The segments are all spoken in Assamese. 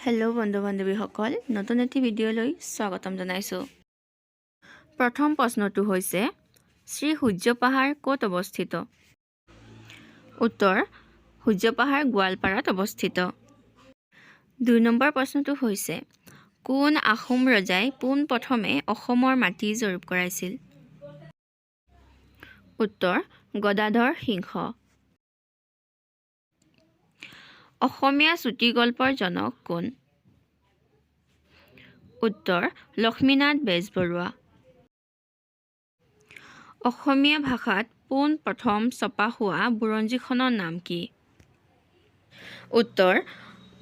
হেল্ল' বন্ধু বান্ধৱীসকল, নতুন এটি ভিডিঅ'লৈ স্বাগতম জনাইছোঁ। প্ৰথম প্ৰশ্নটো হৈছে শ্ৰী সূৰ্য পাহাৰ ক'ত অৱস্থিত? উত্তৰ সূৰ্য পাহাৰ গোৱালপাৰাত অৱস্থিত। ২ নম্বৰ প্ৰশ্নটো হৈছে কোন আহোম ৰজাই পোনপ্ৰথমে অসমৰ মাটি জৰীপ কৰাইছিল? উত্তৰ গদাধৰ সিংহ। অসমীয়া চুটিগল্পৰ জনক কোন? উত্তৰ লক্ষ্মীনাথ বেজবৰুৱা। অসমীয়া ভাষাত পোনপ্ৰথম ছপা হোৱা বুৰঞ্জীখনৰ নাম কি? উত্তৰ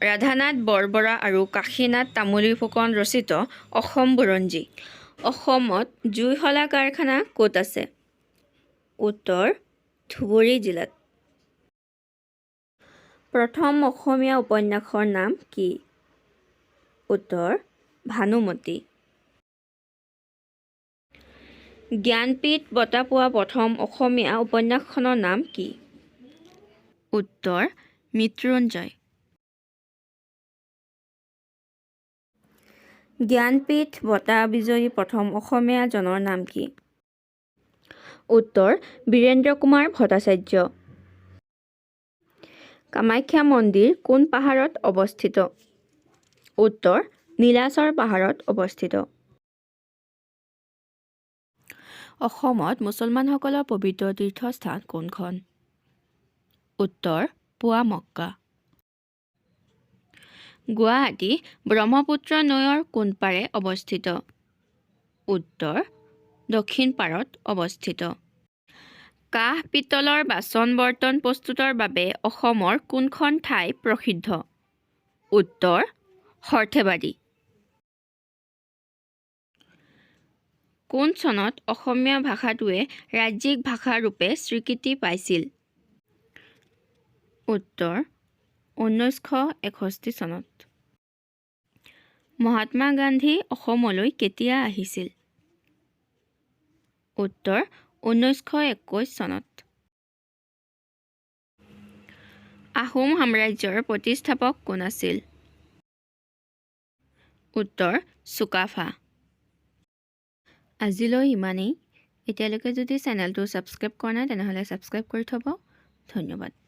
ৰাধানাথ বৰবৰা আৰু কাশীনাথ তামুলী ফুকন ৰচিত অসম বুৰঞ্জী। অসমত জুইশলা কাৰখানা ক'ত আছে? উত্তৰ ধুবুৰী জিলাত। প্ৰথম অসমীয়া উপন্যাসৰ নাম কি? উত্তৰ ভানুমতী। জ্ঞানপীঠ বঁটা পোৱা প্ৰথম অসমীয়া উপন্যাসখনৰ নাম কি? উত্তৰ মৃত্যুঞ্জয়। জ্ঞানপীঠ বঁটা বিজয়ী প্ৰথম অসমীয়া জনৰ নাম কি? উত্তৰ বীৰেন্দ্ৰ কুমাৰ ভট্টাচাৰ্য। কামাখ্যা মন্দিৰ কোন পাহাৰত অৱস্থিত? উত্তৰ নীলাচল পাহাৰত অৱস্থিত। অসমত মুছলমানসকলৰ পবিত্ৰ তীৰ্থস্থান কোনখন? উত্তৰ পুৱা মক্কা। গুৱাহাটী ব্ৰহ্মপুত্ৰ নৈৰ কোন পাৰে অৱস্থিত? উত্তৰ দক্ষিণ পাৰত অৱস্থিত। কাঁহ পিতলৰ বাচন বৰ্তন প্ৰস্তুতৰ বাবে অসমৰ কোনখন ঠাই প্ৰসিদ্ধ? উত্তৰ সৰ্থেবাৰী। কোন চনত অসমীয়া ভাষাটোৱে ৰাজ্যিক ভাষা ৰূপে স্বীকৃতি পাইছিল? উত্তৰ 1961 চনত। মহাত্মা গান্ধী অসমলৈ কেতিয়া আহিছিল? উত্তৰ 1921 চনত। আহোম সাম্ৰাজ্যৰ প্ৰতিষ্ঠাপক কোন আছিল? উত্তৰ চুকাফা। আজিলৈ ইমানেই। এতিয়ালৈকে যদি চেনেলটো ছাবস্ক্ৰাইব কৰা নাই তেনেহ'লে ছাবস্ক্ৰাইব কৰি থ'ব। ধন্যবাদ।